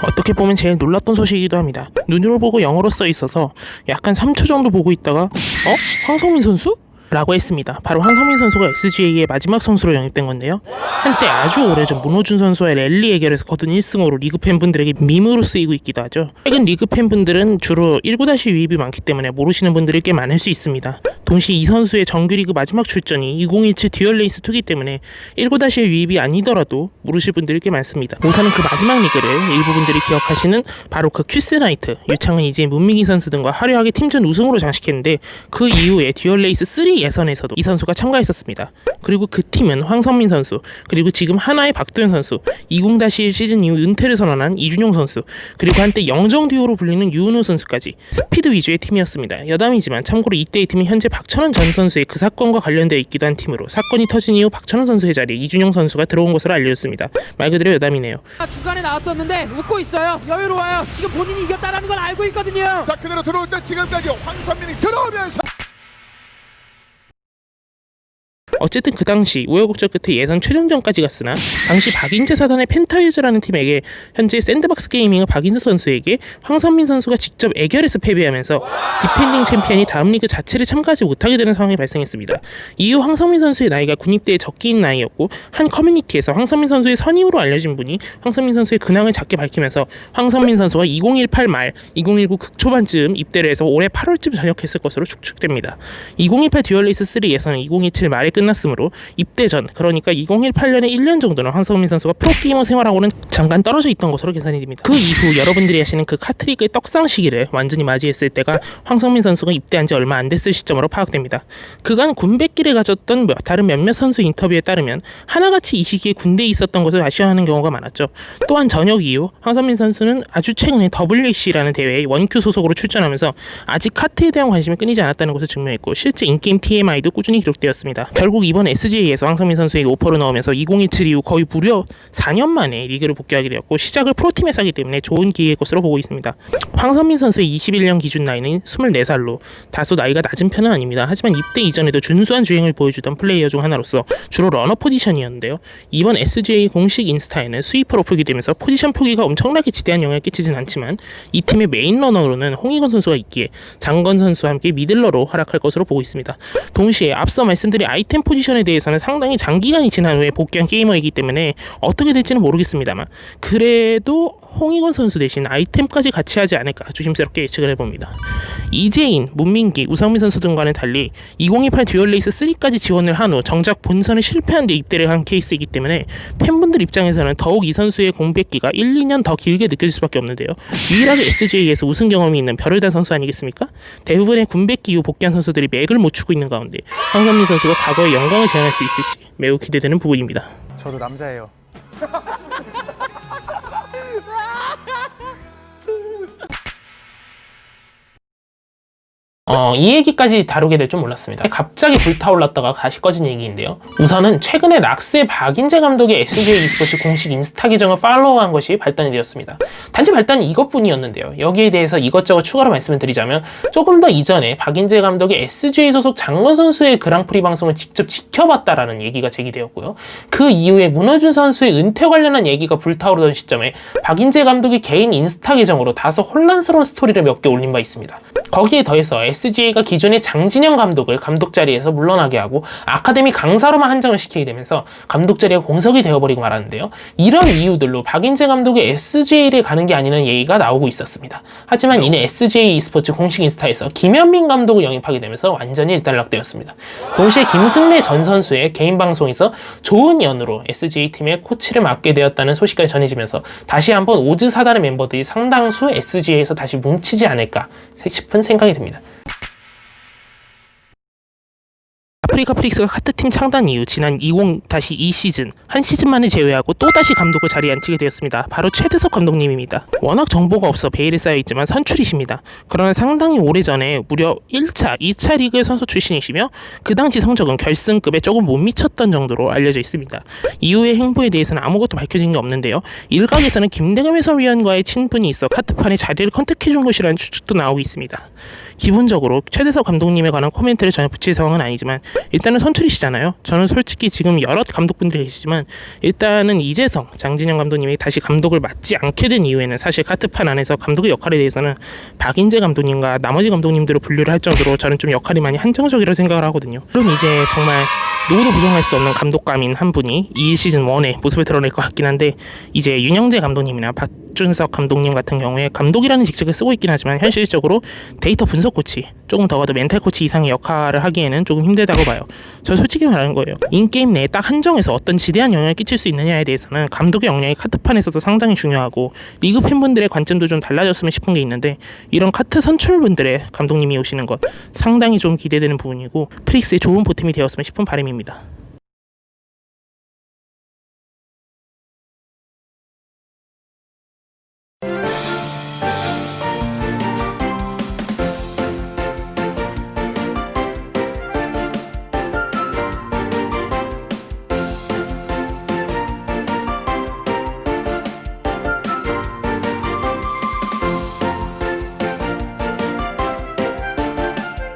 어떻게 보면 제일 놀랐던 소식이기도 합니다. 눈으로 보고 영어로 써 있어서 약간 3초 정도 보고 있다가 황성민 선수? 라고 했습니다. 바로 황성민 선수가 SGA의 마지막 선수로 영입된 건데요. 한때 아주 오래전 문호준 선수와의 랠리 대결에서 거둔 1승으로 리그 팬분들에게 밈으로 쓰이고 있기도 하죠. 최근 리그 팬분들은 주로 19- 유입이 많기 때문에 모르시는 분들이 꽤 많을 수 있습니다. 동시에 이 선수의 정규리그 마지막 출전이 2017 듀얼레이스 2기 때문에 19- 유입이 아니더라도 모르실 분들이 꽤 많습니다. 우선은 그 마지막 리그를 일부 분들이 기억하시는 바로 그 큐스나이트, 유창은 이제 문민기 선수 등과 화려하게 팀전 우승으로 장식했는데 그 이후에 듀얼레이스 3 예선에서도 이 선수가 참가했었습니다. 그리고 그 팀은 황성민 선수, 그리고 지금 하나의 박도현 선수, 20-1 시즌 이후 은퇴를 선언한 이준용 선수, 그리고 한때 영정 듀오로 불리는 유은호 선수까지 스피드 위주의 팀이었습니다. 여담이지만 참고로 이때의 팀은 현재 박찬원 전 선수의 그 사건과 관련되어 있기도 한 팀으로 사건이 터진 이후 박찬원 선수의 자리에 이준용 선수가 들어온 것으로 알려졌습니다. 말 그대로 여담이네요. 중간에 나왔었는데 웃고 있어요. 여유로워요. 지금 본인이 이겼다라는 걸 알고 있거든요. 자, 그대로 들어올 때 지금까지 황선민이 들어오면서 어쨌든 그 당시 우여곡절 끝에 예선 최종전까지 갔으나 당시 박인재 사단의 펜타유즈라는 팀에게 현재 샌드박스 게이밍의 박인재 선수에게 황선민 선수가 직접 애결에서 패배하면서 디펜딩 챔피언이 다음 리그 자체를 참가하지 못하게 되는 상황이 발생했습니다. 이후 황선민 선수의 나이가 군입대에 적기인 나이였고 한 커뮤니티에서 황선민 선수의 선임으로 알려진 분이 황선민 선수의 근황을 작게 밝히면서 황선민 선수가 2018 말 2019 극초반쯤 입대를 해서 올해 8월쯤 전역했을 것으로 추측됩니다. 2018 듀얼레이스 3 예선은 2027 말에 끝났으므로 입대 전, 그러니까 2018년에 1년 정도는 황성민 선수가 프로게이머 생활하고는 잠깐 떨어져 있던 것으로 계산이 됩니다. 그 이후 여러분들이 아시는 그 카트리그의 떡상 시기를 완전히 맞이했을 때가 황성민 선수가 입대한 지 얼마 안 됐을 시점으로 파악됩니다. 그간 군백기를 가졌던 다른 몇몇 선수 인터뷰에 따르면 하나같이 이 시기에 군대에 있었던 것을 아쉬워하는 경우가 많았죠. 또한 전역 이후 황성민 선수는 아주 최근에 WAC라는 대회에 원큐 소속으로 출전하면서 아직 카트에 대한 관심이 끊이지 않았다는 것을 증명했고 실제 인게임 TMI도 꾸준히 기록되었습니다. 결국 이번 SGA에서 황성민 선수에게 오퍼를 넣으면서 2017 이후 거의 무려 4년 만에 리그를 복귀하게 되었고 시작을 프로팀에서 하기 때문에 좋은 기회일 것으로 보고 있습니다. 황성민 선수의 21년 기준 나이는 24살로 다소 나이가 낮은 편은 아닙니다. 하지만 입대 이전에도 준수한 주행을 보여주던 플레이어 중 하나로서 주로 러너 포지션이었는데요. 이번 SGA 공식 인스타에는 스위퍼로 표기되면서 포지션 표기가 엄청나게 지대한 영향을 끼치진 않지만 이 팀의 메인 러너로는 홍희건 선수가 있기에 장건 선수와 함께 미들러로 활약할 것으로 보고 있습니다. 동시에 앞서 말씀드린 아이템 포지션에 대해서는 상당히 장기간이 지난 후에 복귀한 게이머이기 때문에 어떻게 될지는 모르겠습니다만 그래도 홍희건 선수 대신 아이템까지 같이 하지 않을까 조심스럽게 예측을 해봅니다. 이재인, 문민기, 우성민 선수 등과는 달리 2028 듀얼레이스 3까지 지원을 한 후 정작 본선을 실패한 데 입대를 한 케이스이기 때문에 팬분들 입장에서는 더욱 이 선수의 공백기가 1, 2년 더 길게 느껴질 수밖에 없는데요. 유일하게 SJ에서 우승 경험이 있는 별을 단 선수 아니겠습니까? 대부분의 군백기 이후 복귀한 선수들이 맥을 못 추고 있는 가운데 황선민 선수가 과거의 영광을 재현할 수 있을지 매우 기대되는 부분입니다. 저도 남자예요. 이 얘기까지 다루게 될 줄 몰랐습니다. 갑자기 불타올랐다가 다시 꺼진 얘기인데요. 우선은 최근에 락스의 박인재 감독의 SJ e스포츠 공식 인스타 계정을 팔로우한 것이 발단이 되었습니다. 단지 발단이 이것뿐이었는데요. 여기에 대해서 이것저것 추가로 말씀을 드리자면 조금 더 이전에 박인재 감독의 SJ 소속 장건 선수의 그랑프리 방송을 직접 지켜봤다라는 얘기가 제기되었고요. 그 이후에 문호준 선수의 은퇴 관련한 얘기가 불타오르던 시점에 박인재 감독이 개인 인스타 계정으로 다소 혼란스러운 스토리를 몇 개 올린 바 있습니다. 거기에 더해서 SGA가 기존의 장진영 감독을 감독 자리에서 물러나게 하고 아카데미 강사로만 한정을 시키게 되면서 감독 자리가 공석이 되어버리고 말았는데요. 이런 이유들로 박인재 감독이 SGA를 가는 게 아니라는 얘기가 나오고 있었습니다. 하지만 이내 SGA e스포츠 공식 인스타에서 김현민 감독을 영입하게 되면서 완전히 일단락되었습니다. 동시에 김승래 전 선수의 개인 방송에서 좋은 연으로 SGA 팀의 코치를 맡게 되었다는 소식까지 전해지면서 다시 한번 오즈 사단의 멤버들이 상당수 SGA에서 다시 뭉치지 않을까 싶은 생각이 듭니다. 아프리카 프릭스가 카트팀 창단 이후 지난 20-2 시즌 한 시즌 만에 제외하고 또다시 감독을 자리에 앉히게 되었습니다. 바로 최대석 감독님입니다. 워낙 정보가 없어 베일에 쌓여있지만 선출이십니다. 그러나 상당히 오래전에 무려 1차, 2차 리그의 선수 출신이시며 그 당시 성적은 결승급에 조금 못 미쳤던 정도로 알려져 있습니다. 이후의 행보에 대해서는 아무것도 밝혀진 게 없는데요. 일각에서는 김대겸 해설위원과의 친분이 있어 카트판에 자리를 컨택해준 것이라는 추측도 나오고 있습니다. 기본적으로 최대석 감독님에 관한 코멘트를 전혀 붙일 상황은 아니지만 일단은 선출이시잖아요. 저는 솔직히 지금 여러 감독분들이 계시지만 일단은 이재성, 장진영 감독님이 다시 감독을 맡지 않게 된 이유에는 사실 카트판 안에서 감독의 역할에 대해서는 박인재 감독님과 나머지 감독님들을 분류를 할 정도로 저는 좀 역할이 많이 한정적이라고 생각을 하거든요. 물론 이제 정말 누구도 부정할 수 없는 감독감인 한 분이 이 시즌 1의 모습을 드러낼 것 같긴 한데 이제 윤영재 감독님이나 박준석 감독님 같은 경우에 감독이라는 직책을 쓰고 있긴 하지만 현실적으로 데이터 분석 코치, 조금 더 가도 멘탈 코치 이상의 역할을 하기에는 조금 힘들다고 봐요. 저 솔직히 말하는 거예요. 인게임 내에 딱 한정해서 어떤 지대한 영향을 끼칠 수 있느냐에 대해서는 감독의 역량이 카트판에서도 상당히 중요하고 리그 팬분들의 관점도 좀 달라졌으면 싶은 게 있는데 이런 카트 선출분들의 감독님이 오시는 것 상당히 좀 기대되는 부분이고 프릭스의 좋은 보탬이 되었으면 싶은 바람입니다.